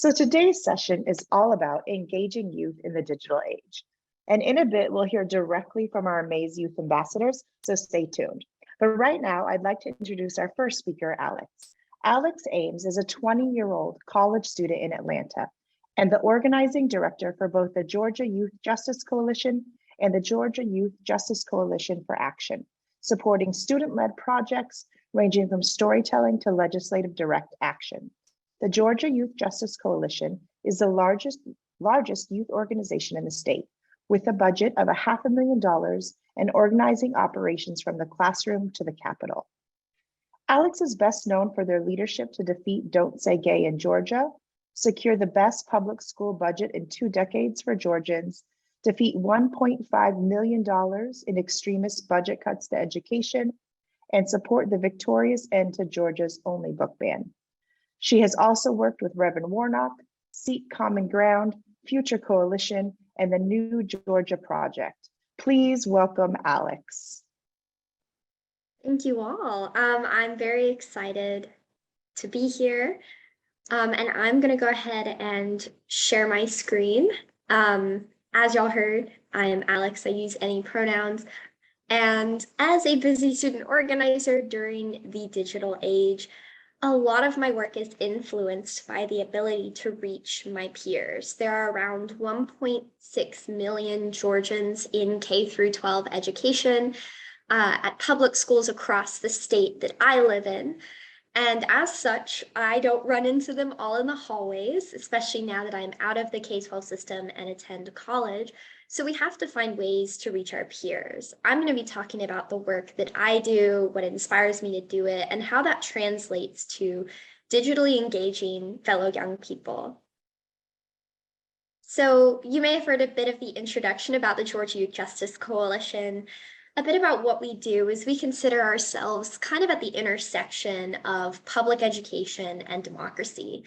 So today's session is all about engaging youth in the digital age. And in a bit, we'll hear directly from our Ames Youth Ambassadors, so stay tuned. But right now, I'd like to introduce our first speaker, Alex. Alex Ames is a 20-year-old college student in Atlanta and the organizing director for both the Georgia Youth Justice Coalition and the Georgia Youth Justice Coalition for Action, supporting student-led projects ranging from storytelling to legislative direct action. The Georgia Youth Justice Coalition is the largest youth organization in the state, with a budget of $500,000 and organizing operations from the classroom to the Capitol. Alex is best known for their leadership to defeat Don't Say Gay in Georgia, secure the best public school budget in 2 decades for Georgians, defeat $1.5 million in extremist budget cuts to education, and support the victorious end to Georgia's only book ban. She has also worked with Reverend Warnock, Seek Common Ground, Future Coalition, and the New Georgia Project. Please welcome Alex. Thank you all. I'm very excited to be here. And I'm going to go ahead and share my screen. As y'all heard, I am Alex. I use any pronouns. And as a busy student organizer during the digital age, a lot of my work is influenced by the ability to reach my peers. There are around 1.6 million Georgians in K through 12 education at public schools across the state that I live in. And as such, I don't run into them all in the hallways, especially now that I'm out of the K-12 system and attend college. So we have to find ways to reach our peers. I'm going to be talking about the work that I do, what inspires me to do it, and how that translates to digitally engaging fellow young people. So you may have heard a bit of the introduction about the Georgia Youth Justice Coalition. A bit about what we do is we consider ourselves kind of at the intersection of public education and democracy.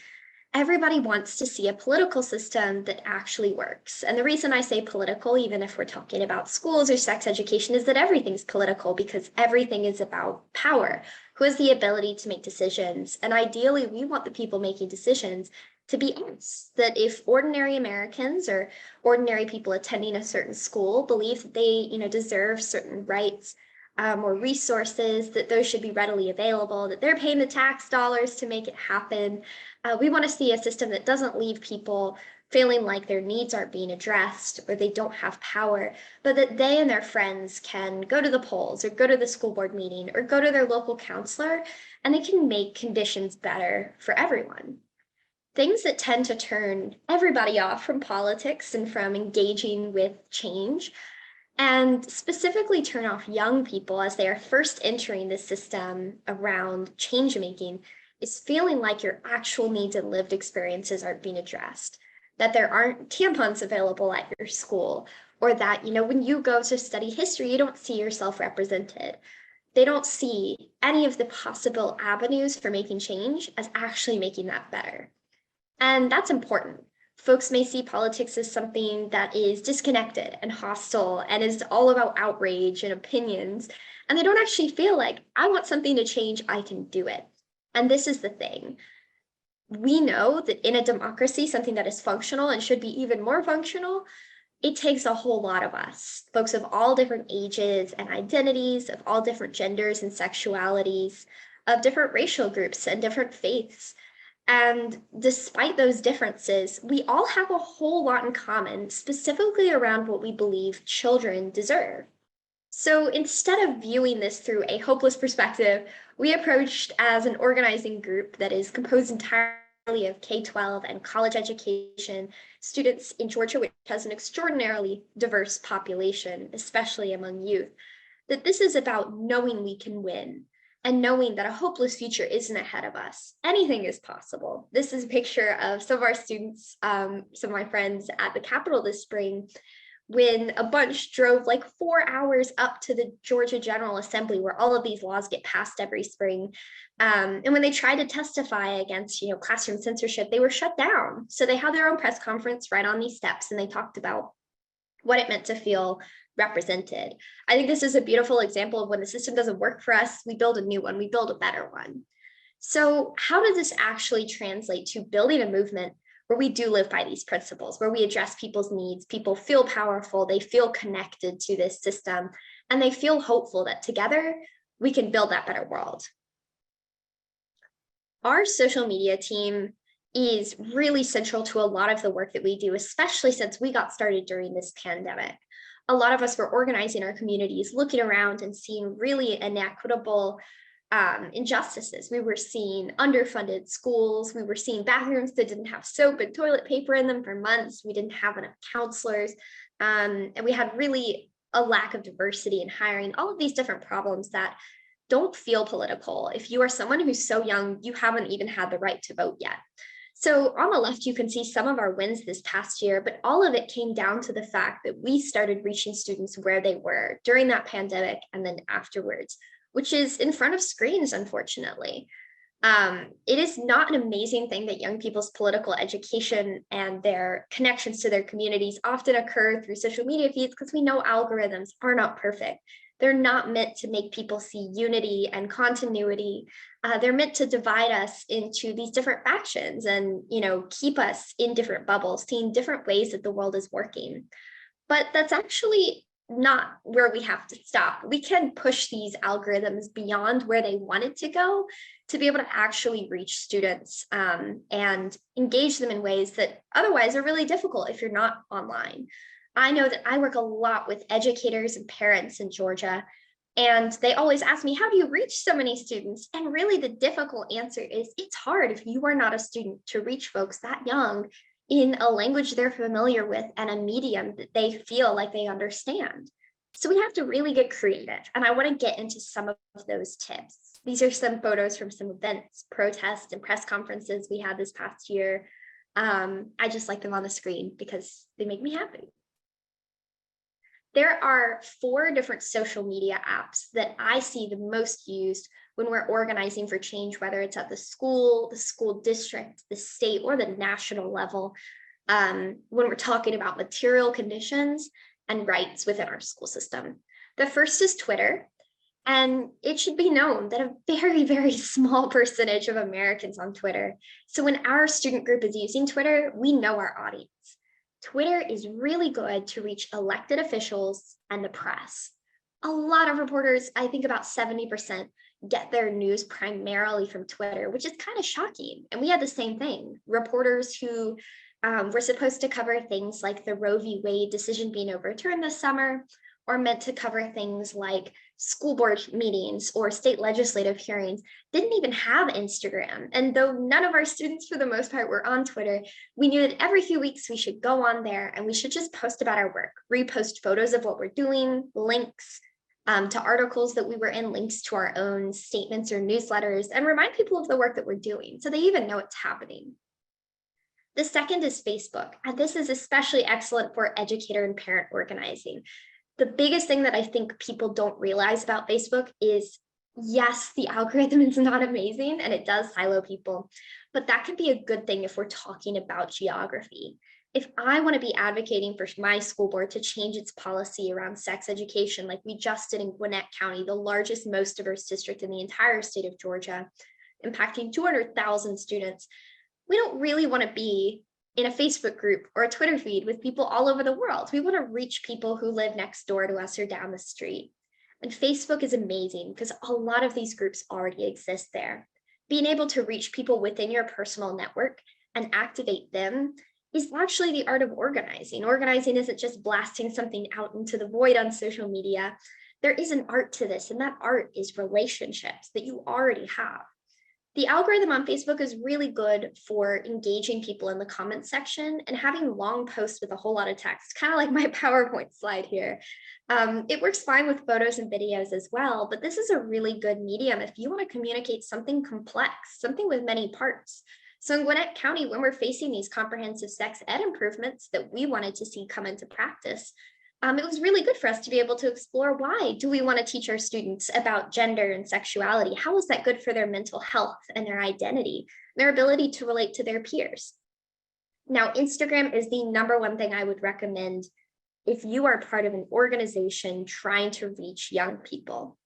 Everybody wants to see a political system that actually works. And the reason I say political, even if we're talking about schools or sex education, is that everything's political because everything is about power. Who has the ability to make decisions? And ideally, we want the people making decisions to be us. That if ordinary Americans or ordinary people attending a certain school believe that they, deserve certain rights or resources, that those should be readily available, that they're paying the tax dollars to make it happen. We want to see a system that doesn't leave people feeling like their needs aren't being addressed or they don't have power, but that they and their friends can go to the polls or go to the school board meeting or go to their local counselor and they can make conditions better for everyone. Things that tend to turn everybody off from politics and from engaging with change, and specifically turn off young people as they are first entering the system around change making, is feeling like your actual needs and lived experiences aren't being addressed, that there aren't tampons available at your school, or that, when you go to study history, you don't see yourself represented. They don't see any of the possible avenues for making change as actually making that better. And that's important. Folks may see politics as something that is disconnected and hostile and is all about outrage and opinions. And they don't actually feel like, I want something to change, I can do it. And this is the thing. We know that in a democracy, something that is functional and should be even more functional, it takes a whole lot of us, folks of all different ages and identities, of all different genders and sexualities, of different racial groups and different faiths. And despite those differences, we all have a whole lot in common, specifically around what we believe children deserve. So instead of viewing this through a hopeless perspective, we approached as an organizing group that is composed entirely of K-12 and college education students in Georgia, which has an extraordinarily diverse population, especially among youth, that this is about knowing we can win and knowing that a hopeless future isn't ahead of us. Anything is possible. This is a picture of some of our students, some of my friends at the Capitol this spring, when a bunch drove like 4 hours up to the Georgia General Assembly, where all of these laws get passed every spring. And when they tried to testify against, classroom censorship, they were shut down. So they had their own press conference right on these steps, and they talked about what it meant to feel represented. I think this is a beautiful example of when the system doesn't work for us, we build a new one, we build a better one. So how does this actually translate to building a movement where we do live by these principles, where we address people's needs. People feel powerful, they feel connected to this system, and they feel hopeful that together we can build that better world. Our social media team is really central to a lot of the work that we do, especially since we got started during this pandemic. A lot of us were organizing our communities, looking around and seeing really inequitable injustices. We were seeing underfunded schools. We were seeing bathrooms that didn't have soap and toilet paper in them for months. We didn't have enough counselors. And we had really a lack of diversity in hiring, all of these different problems that don't feel political. If you are someone who's so young, you haven't even had the right to vote yet. So on the left, you can see some of our wins this past year, but all of it came down to the fact that we started reaching students where they were during that pandemic and then afterwards, which is in front of screens, unfortunately. It is not an amazing thing that young people's political education and their connections to their communities often occur through social media feeds, because we know algorithms are not perfect. They're not meant to make people see unity and continuity. They're meant to divide us into these different factions and, keep us in different bubbles, seeing different ways that the world is working. But that's actually not where we have to stop. We can push these algorithms beyond where they wanted to go to be able to actually reach students and engage them in ways that otherwise are really difficult if you're not online. I know that I work a lot with educators and parents in Georgia, and they always ask me, how do you reach so many students? And really the difficult answer is it's hard if you are not a student to reach folks that young in a language they're familiar with and a medium that they feel like they understand. So we have to really get creative. And I want to get into some of those tips. These are some photos from some events, protests, and press conferences we had this past year. I just like them on the screen because they make me happy. There are 4 different social media apps that I see the most used when we're organizing for change, whether it's at the school district, the state, or the national level, when we're talking about material conditions and rights within our school system. The first is Twitter, and it should be known that a very, very small percentage of Americans on Twitter. So when our student group is using Twitter, we know our audience. Twitter is really good to reach elected officials and the press. A lot of reporters, I think about 70%, get their news primarily from Twitter, which is kind of shocking. And we had the same thing. Reporters who were supposed to cover things like the Roe v. Wade decision being overturned this summer, or meant to cover things like school board meetings or state legislative hearings, didn't even have Instagram. And though none of our students, for the most part, were on Twitter, we knew that every few weeks we should go on there and we should just post about our work, repost photos of what we're doing, links to articles that we were in, links to our own statements or newsletters, and remind people of the work that we're doing so they even know it's happening. The second is Facebook, and this is especially excellent for educator and parent organizing. The biggest thing that I think people don't realize about Facebook is, yes, the algorithm is not amazing and it does silo people, but that can be a good thing if we're talking about geography. If I want to be advocating for my school board to change its policy around sex education, like we just did in Gwinnett County, the largest, most diverse district in the entire state of Georgia, impacting 200,000 students, we don't really want to be in a Facebook group or a Twitter feed with people all over the world. We want to reach people who live next door to us or down the street. And Facebook is amazing because a lot of these groups already exist there. Being able to reach people within your personal network and activate them is actually the art of organizing. Organizing isn't just blasting something out into the void on social media. There is an art to this, and that art is relationships that you already have. The algorithm on Facebook is really good for engaging people in the comments section and having long posts with a whole lot of text, kind of like my PowerPoint slide here. It works fine with photos and videos as well, but this is a really good medium if you want to communicate something complex, something with many parts. So in Gwinnett County, when we're facing these comprehensive sex ed improvements that we wanted to see come into practice, it was really good for us to be able to explore, why do we want to teach our students about gender and sexuality? How is that good for their mental health and their identity, their ability to relate to their peers? Now, Instagram is the #1 thing I would recommend if you are part of an organization trying to reach young people.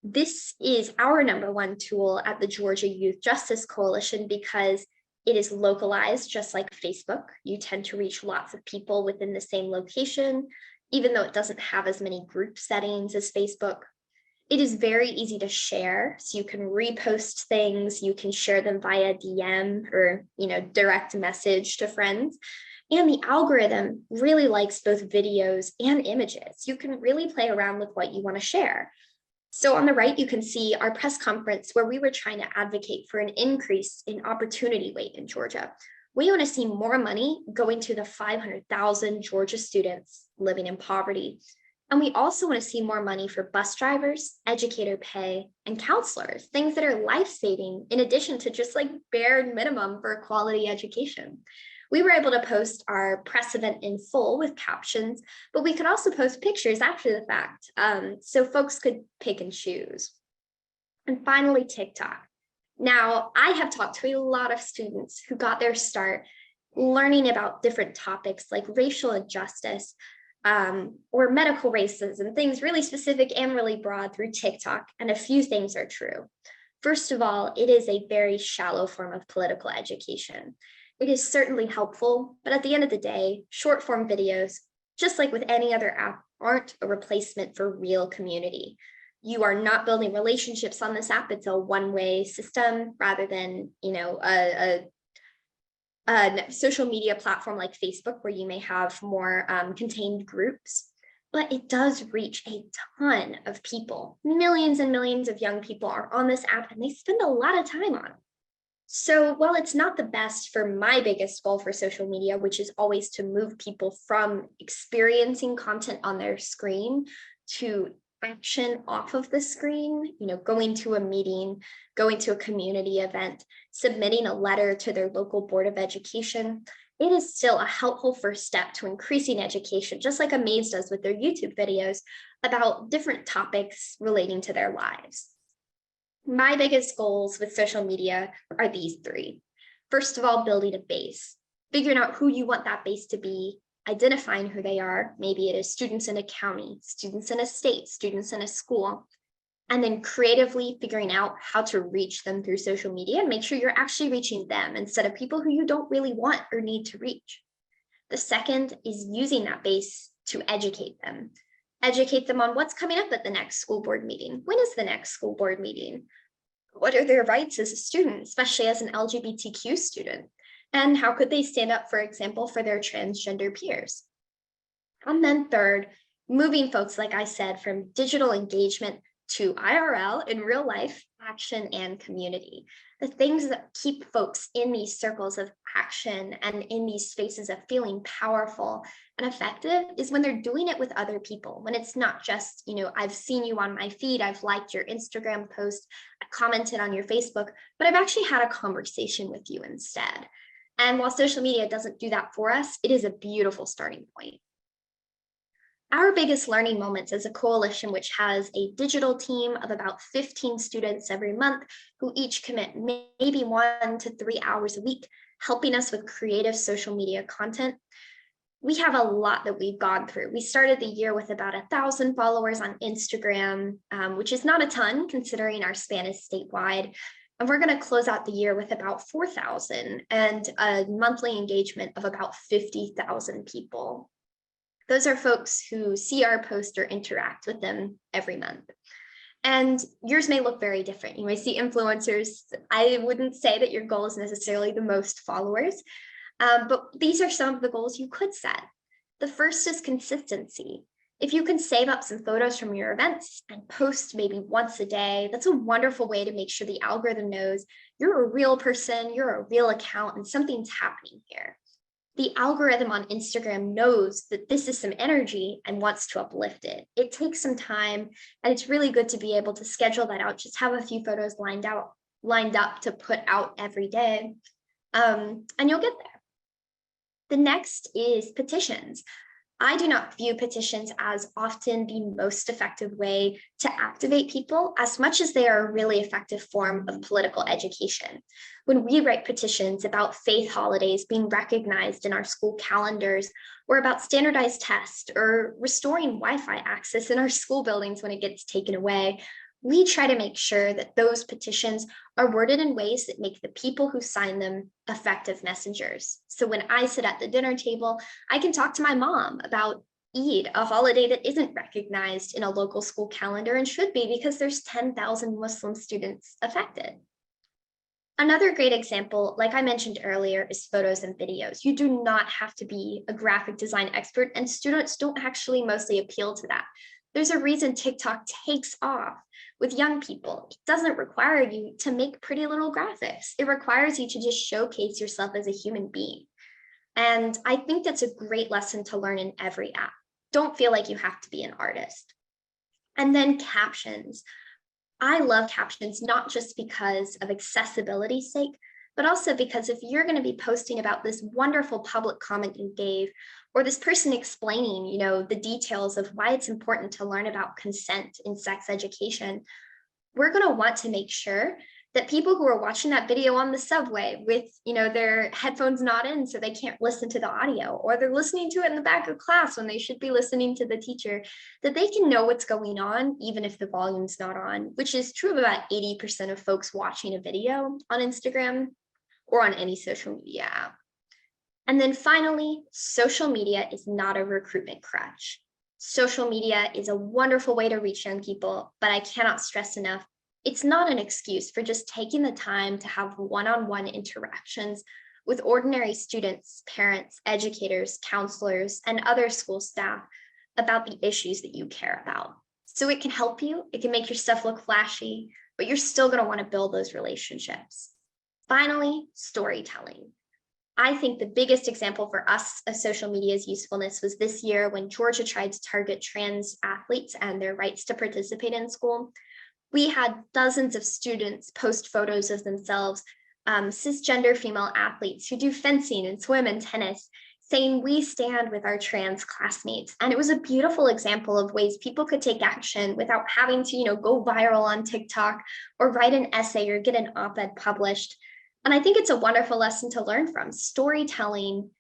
This is our #1 tool at the Georgia Youth Justice Coalition because It is localized, just like Facebook. You tend to reach lots of people within the same location, even though it doesn't have as many group settings as Facebook. It is very easy to share, so you can repost things, you can share them via DM or, direct message to friends. And the algorithm really likes both videos and images. You can really play around with what you want to share. So on the right, you can see our press conference where we were trying to advocate for an increase in opportunity weight in Georgia. We want to see more money going to the 500,000 Georgia students living in poverty. And we also want to see more money for bus drivers, educator pay, and counselors, things that are life-saving in addition to just like bare minimum for quality education. We were able to post our press event in full with captions, but we could also post pictures after the fact, so folks could pick and choose. And finally, TikTok. Now, I have talked to a lot of students who got their start learning about different topics like racial injustice, or medical racism, things really specific and really broad through TikTok, and a few things are true. First of all, it is a very shallow form of political education. It is certainly helpful, but at the end of the day, short form videos, just like with any other app, aren't a replacement for real community. You are not building relationships on this app. It's a one-way system rather than, a social media platform like Facebook, where you may have more contained groups, but it does reach a ton of people. Millions and millions of young people are on this app and they spend a lot of time on it. So while it's not the best for my biggest goal for social media, which is always to move people from experiencing content on their screen to action off of the screen, going to a meeting, going to a community event, submitting a letter to their local board of education, it is still a helpful first step to increasing education, just like Ames does with their YouTube videos about different topics relating to their lives. My biggest goals with social media are these three. First of all, building a base, figuring out who you want that base to be, identifying who they are. Maybe it is students in a county, students in a state, students in a school, and then creatively figuring out how to reach them through social media and make sure you're actually reaching them instead of people who you don't really want or need to reach. The second is using that base to educate them. Educate them on what's coming up at the next school board meeting. When is the next school board meeting? What are their rights as a student, especially as an LGBTQ student? And how could they stand up, for example, for their transgender peers? And then third, moving folks, like I said, from digital engagement to IRL in real life, action, and community. The things that keep folks in these circles of action and in these spaces of feeling powerful and effective is when they're doing it with other people, when it's not just, I've seen you on my feed, I've liked your Instagram post, I commented on your Facebook, but I've actually had a conversation with you instead. And while social media doesn't do that for us, it is a beautiful starting point. Our biggest learning moments as a coalition, which has a digital team of about 15 students every month who each commit maybe 1 to 3 hours a week, helping us with creative social media content. We have a lot that we've gone through. We started the year with about 1,000 followers on Instagram, which is not a ton considering our span is statewide. And we're going to close out the year with about 4,000 and a monthly engagement of about 50,000 people. Those are folks who see our post or interact with them every month. And yours may look very different. You may see influencers. I wouldn't say that your goal is necessarily the most followers, but these are some of the goals you could set. The first is consistency. If you can save up some photos from your events and post maybe once a day, that's a wonderful way to make sure the algorithm knows you're a real person, you're a real account, and something's happening here. The algorithm on Instagram knows that this is some energy and wants to uplift it. It takes some time, and it's really good to be able to schedule that out. Just have a few photos lined up to put out every day, and you'll get there. The next is petitions. I do not view petitions as often the most effective way to activate people as much as they are a really effective form of political education. When we write petitions about faith holidays being recognized in our school calendars, or about standardized tests, or restoring Wi-Fi access in our school buildings when it gets taken away, we try to make sure that those petitions are worded in ways that make the people who sign them effective messengers. So when I sit at the dinner table, I can talk to my mom about Eid, a holiday that isn't recognized in a local school calendar and should be because there's 10,000 Muslim students affected. Another great example, like I mentioned earlier, is photos and videos. You do not have to be a graphic design expert, and students don't actually mostly appeal to that. There's a reason TikTok takes off with young people. It doesn't require you to make pretty little graphics. It requires you to just showcase yourself as a human being. And I think that's a great lesson to learn in every app. Don't feel like you have to be an artist. And then captions. I love captions, not just because of accessibility's sake, but also because if you're going to be posting about this wonderful public comment you gave, or this person explaining, the details of why it's important to learn about consent in sex education, we're going to want to make sure that people who are watching that video on the subway with, their headphones not in so they can't listen to the audio, or they're listening to it in the back of class when they should be listening to the teacher, that they can know what's going on even if the volume's not on, which is true of about 80% of folks watching a video on Instagram or on any social media app. And then finally, social media is not a recruitment crutch. Social media is a wonderful way to reach young people, but I cannot stress enough, it's not an excuse for just taking the time to have one-on-one interactions with ordinary students, parents, educators, counselors, and other school staff about the issues that you care about. So it can help you, it can make your stuff look flashy, but you're still going to want to build those relationships. Finally, storytelling. I think the biggest example for us of social media's usefulness was this year when Georgia tried to target trans athletes and their rights to participate in school. We had dozens of students post photos of themselves, cisgender female athletes who do fencing and swim and tennis, saying we stand with our trans classmates. And it was a beautiful example of ways people could take action without having to, go viral on TikTok or write an essay or get an op-ed published. And I think it's a wonderful lesson to learn from. Storytelling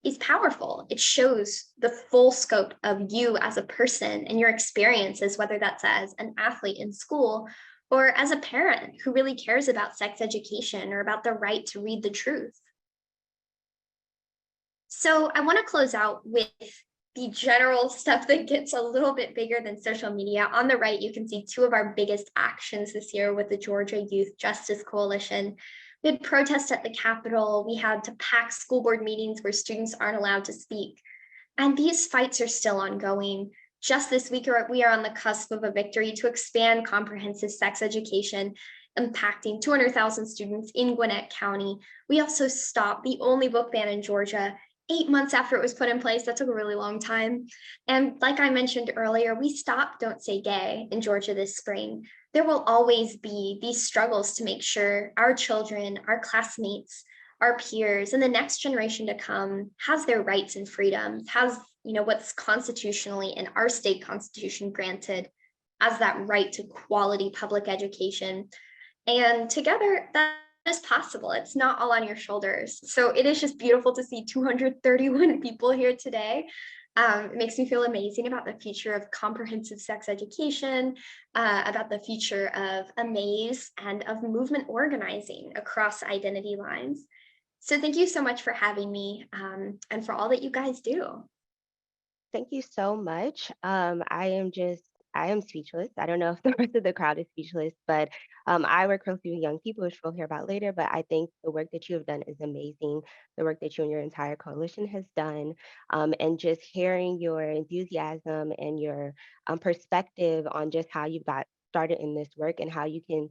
is powerful. It shows the full scope of you as a person and your experiences, whether that's as an athlete in school or as a parent who really cares about sex education or about the right to read the truth. So I want to close out with the general stuff that gets a little bit bigger than social media. On the right, you can see two of our biggest actions this year with the Georgia Youth Justice Coalition. We had protests at the Capitol. We had to pack school board meetings where students aren't allowed to speak. And these fights are still ongoing. Just this week, we are on the cusp of a victory to expand comprehensive sex education, impacting 200,000 students in Gwinnett County. We also stopped the only book ban in Georgia 8 months after it was put in place. That took a really long time. And like I mentioned earlier, we stopped Don't Say Gay in Georgia this spring. There will always be these struggles to make sure our children, our classmates, our peers, and the next generation to come has their rights and freedoms, has what's constitutionally in our state constitution granted as that right to quality public education. And together, that is possible. It's not all on your shoulders. So it is just beautiful to see 231 people here today. It makes me feel amazing about the future of comprehensive sex education, about the future of Ames and of movement organizing across identity lines. So thank you so much for having me and for all that you guys do. Thank you so much. I am speechless. I don't know if the rest of the crowd is speechless, but I work closely with young people, which we'll hear about later. But I think the work that you have done is amazing. The work that you and your entire coalition has done, and just hearing your enthusiasm and your perspective on just how you got started in this work and how you can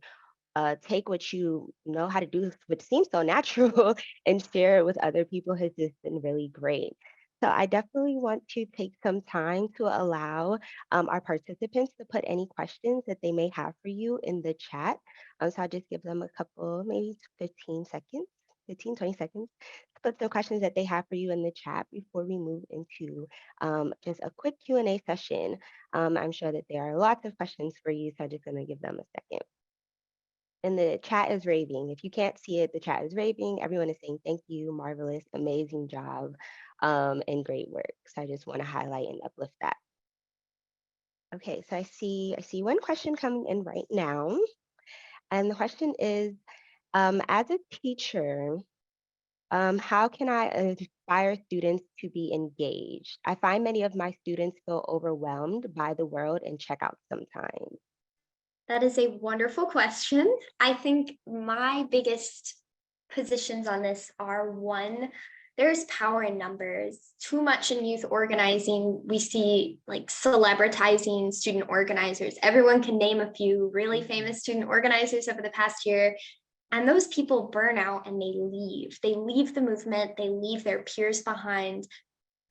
take what you know how to do, which seems so natural, and share it with other people has just been really great. So I definitely want to take some time to allow our participants to put any questions that they may have for you in the chat. So I'll just give them a couple, maybe 15 seconds, 15, 20 seconds to put some questions that they have for you in the chat before we move into just a quick Q&A session. I'm sure that there are lots of questions for you, so I'm just going to give them a second. And the chat is raving. If you can't see it, the chat is raving. Everyone is saying thank you, marvelous, amazing job, and great work. So I just want to highlight and uplift that. Okay, so I see one question coming in right now, and the question is, as a teacher, how can I inspire students to be engaged? I find many of my students feel overwhelmed by the world and check out sometimes. That is a wonderful question. I think my biggest positions on this are one, there's power in numbers. Too much in youth organizing, we see like celebritizing student organizers. Everyone can name a few really famous student organizers over the past year. And those people burn out and they leave. They leave the movement, they leave their peers behind.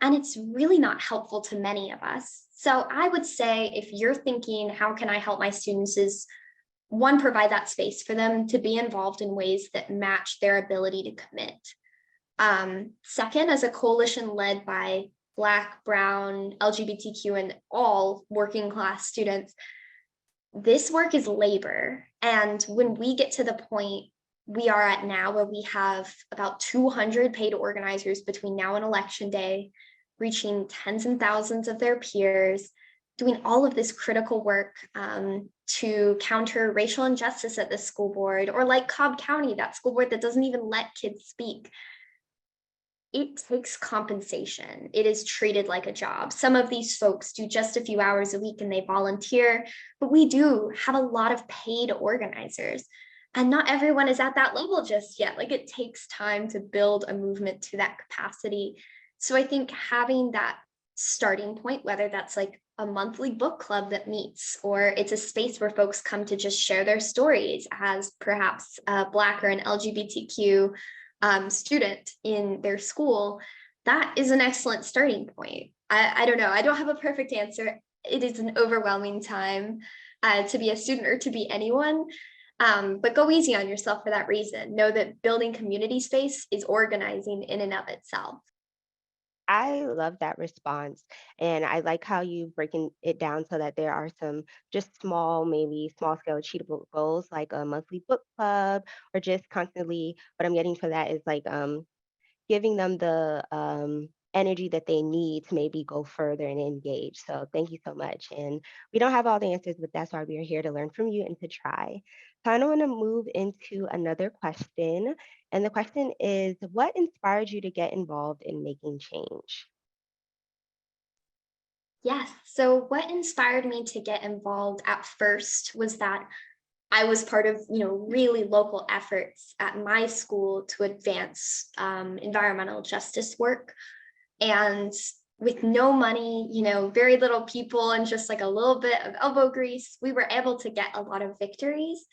And it's really not helpful to many of us. So I would say if you're thinking, how can I help my students, is one, provide that space for them to be involved in ways that match their ability to commit. Second, as a coalition led by Black, Brown, LGBTQ, and all working class students, this work is labor. And when we get to the point we are at now, where we have about 200 paid organizers between now and election day, reaching tens and thousands of their peers, doing all of this critical work to counter racial injustice at the school board, or like Cobb County, that school board that doesn't even let kids speak. It takes compensation. It is treated like a job. Some of these folks do just a few hours a week and they volunteer, but we do have a lot of paid organizers. And not everyone is at that level just yet. Like, it takes time to build a movement to that capacity. So I think having that starting point, whether that's like a monthly book club that meets, or it's a space where folks come to just share their stories as perhaps a Black or an LGBTQ student in their school, that is an excellent starting point. I don't know. I don't have a perfect answer. It is an overwhelming time to be a student or to be anyone. But go easy on yourself for that reason. Know that building community space is organizing in and of itself. I love that response. And I like how you've breaking it down so that there are some just small, maybe small scale achievable goals like a monthly book club, or just constantly what I'm getting for that is like giving them the energy that they need to maybe go further and engage. So thank you so much. And we don't have all the answers, but that's why we are here to learn from you and to try. So I want to move into another question. And the question is, what inspired you to get involved in making change? Yes. So what inspired me to get involved at first was that I was part of, really local efforts at my school to advance environmental justice work. And with no money, very little people, and just like a little bit of elbow grease, we were able to get a lot of victories.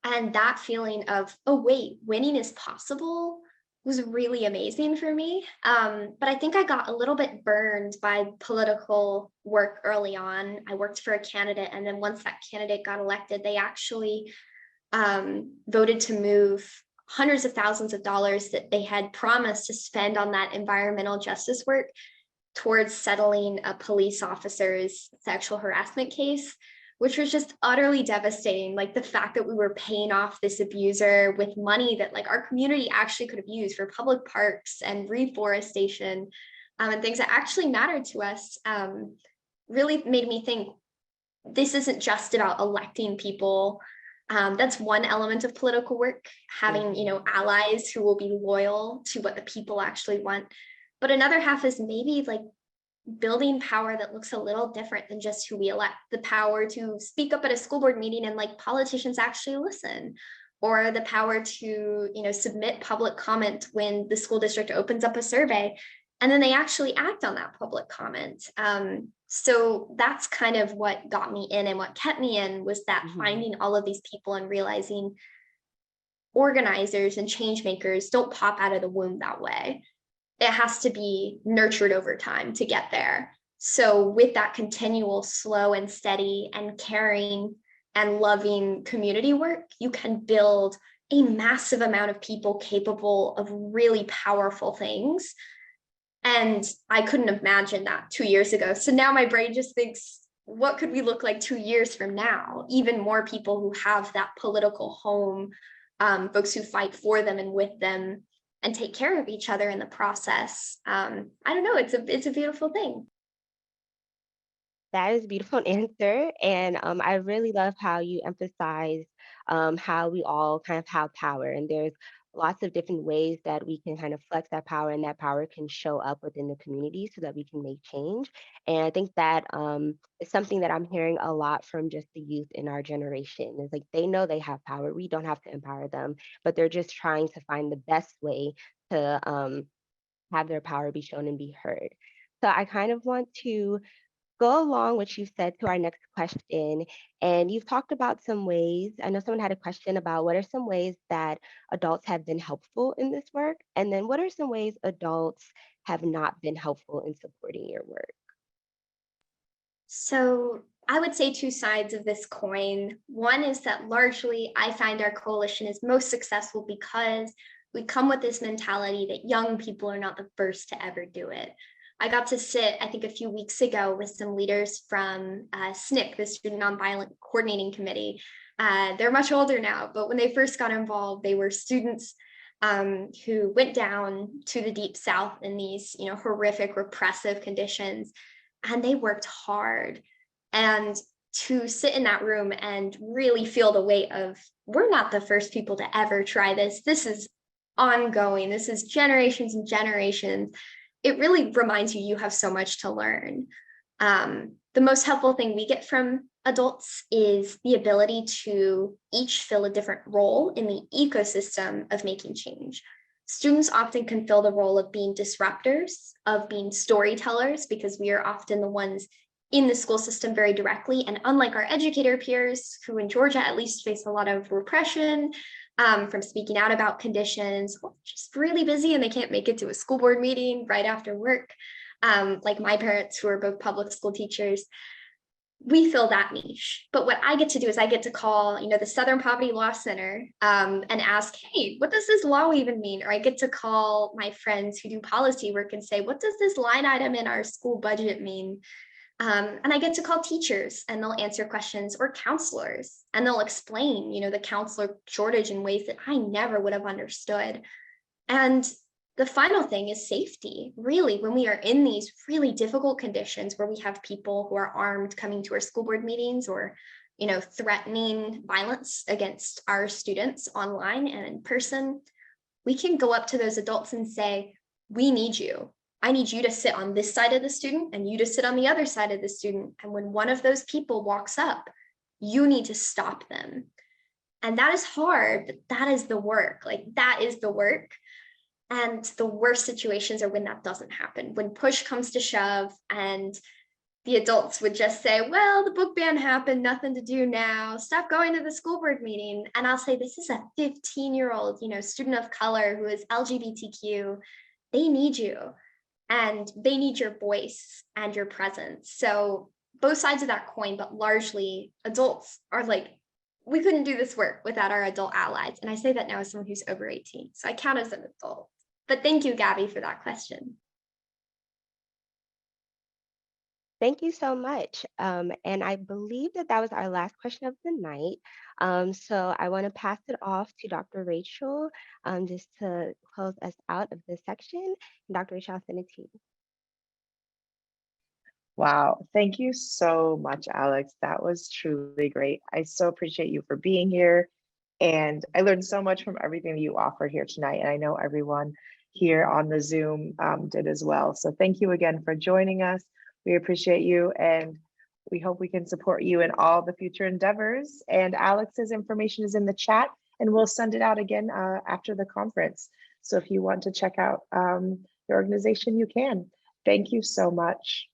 And that feeling of, oh, wait, winning is possible was really amazing for me. But I think I got a little bit burned by political work early on. I worked for a candidate, and then once that candidate got elected, they actually voted to move hundreds of thousands of dollars that they had promised to spend on that environmental justice work towards settling a police officer's sexual harassment case, which was just utterly devastating. Like, the fact that we were paying off this abuser with money that like our community actually could have used for public parks and reforestation, and things that actually mattered to us, really made me think this isn't just about electing people. That's one element of political work, having, allies who will be loyal to what the people actually want. But another half is maybe like building power that looks a little different than just who we elect. The power to speak up at a school board meeting and like politicians actually listen, or the power to, submit public comment when the school district opens up a survey and then they actually act on that public comment. So that's kind of what got me in, and what kept me in was that finding all of these people and realizing organizers and change makers don't pop out of the womb that way. It has to be nurtured over time to get there. So with that continual slow and steady and caring and loving community work, you can build a massive amount of people capable of really powerful things. And I couldn't imagine that 2 years ago. So now my brain just thinks, what could we look like 2 years from now? Even more people who have that political home, folks who fight for them and with them and take care of each other in the process. I don't know, it's a beautiful thing. That is a beautiful answer. And I really love how you emphasize how we all kind of have power. And there's lots of different ways that we can kind of flex that power, and that power can show up within the community so that we can make change. And I think that is something that I'm hearing a lot from just the youth in our generation. It's like they know they have power. We don't have to empower them, but they're just trying to find the best way to have their power be shown and be heard. So I kind of want to go along what you said to our next question. And you've talked about some ways. I know someone had a question about what are some ways that adults have been helpful in this work? And then what are some ways adults have not been helpful in supporting your work? So I would say two sides of this coin. One is that largely I find our coalition is most successful because we come with this mentality that young people are not the first to ever do it. I got to sit, I think, a few weeks ago with some leaders from SNCC, the Student Nonviolent Coordinating Committee. They're much older now, but when they first got involved, they were students who went down to the Deep South in these, horrific, repressive conditions, and they worked hard. And to sit in that room and really feel the weight of, we're not the first people to ever try this. This is ongoing. This is generations and generations. It really reminds you have so much to learn. The most helpful thing we get from adults is the ability to each fill a different role in the ecosystem of making change. Students often can fill the role of being disruptors, of being storytellers, because we are often the ones in the school system very directly. And unlike our educator peers, who in Georgia at least face a lot of repression from speaking out about conditions, or just really busy and they can't make it to a school board meeting right after work, like my parents who are both public school teachers, we fill that niche. But what I get to do is I get to call, the Southern Poverty Law Center and ask, hey, what does this law even mean? Or I get to call my friends who do policy work and say, what does this line item in our school budget mean? And I get to call teachers and they'll answer questions, or counselors, and they'll explain, the counselor shortage in ways that I never would have understood. And the final thing is safety. Really, when we are in these really difficult conditions where we have people who are armed coming to our school board meetings, or threatening violence against our students online and in person, we can go up to those adults and say, we need you. I need you to sit on this side of the student and you to sit on the other side of the student. And when one of those people walks up, you need to stop them. And that is hard, but that is the work. That is the work. And the worst situations are when that doesn't happen, when push comes to shove and the adults would just say, well, the book ban happened, nothing to do now, stop going to the school board meeting. And I'll say, this is a 15-year-old, student of color who is LGBTQ. They need you and they need your voice and your presence. So both sides of that coin, but largely adults are like, we couldn't do this work without our adult allies. And I say that now as someone who's over 18. So I count as an adult. But thank you, Gabby, for that question. Thank you so much. And I believe that that was our last question of the night. So I want to pass it off to Dr. Rachel just to close us out of this section. Dr. Rachel, I'll send it to you. Wow, thank you so much, Alex. That was truly great. I so appreciate you for being here. And I learned so much from everything that you offered here tonight. And I know everyone here on the Zoom did as well. So thank you again for joining us. We appreciate you and we hope we can support you in all the future endeavors. And Alex's information is in the chat and we'll send it out again after the conference. So if you want to check out the organization, you can. Thank you so much.